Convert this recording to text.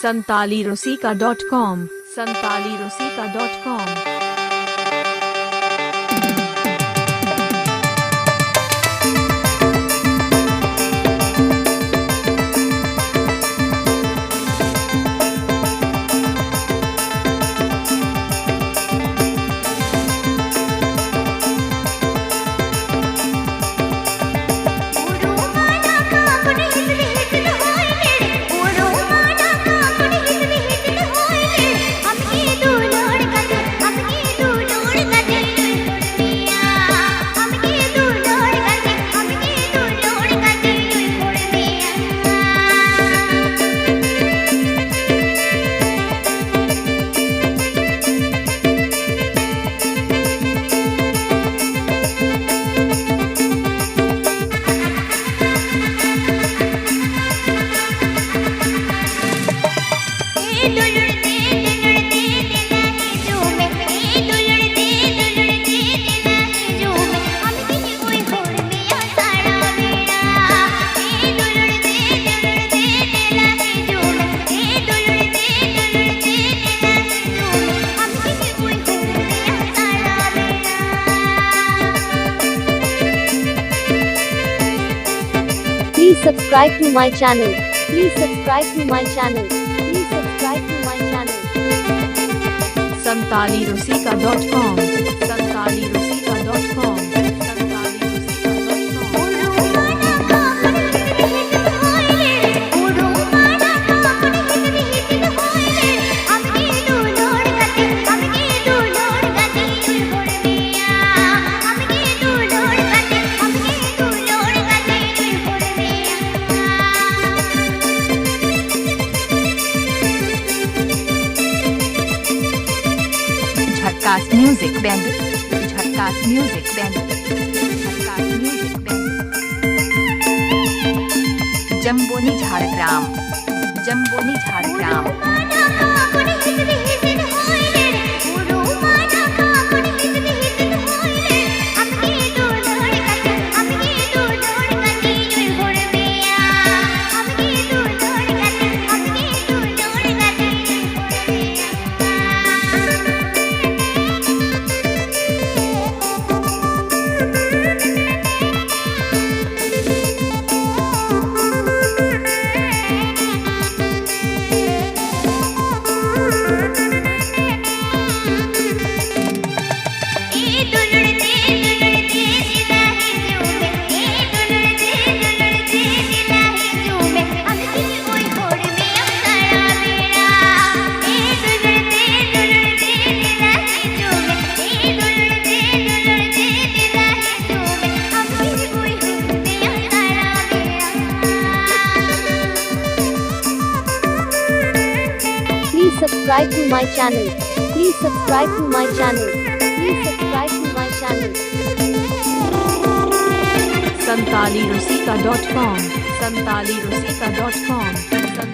santalirusika.com santalirusika.com Please subscribe to my channel. Please subscribe to my channel. Please subscribe to my channel. santalirusika.com santalirusika.com Jhakkas music band Jhakkas music band Jhakkas music band Jamboni Jhargram Jamboni Jhargram Subscribe to my channel. Please subscribe to my channel. Please subscribe to my channel. santalirusika.com santalirusika.com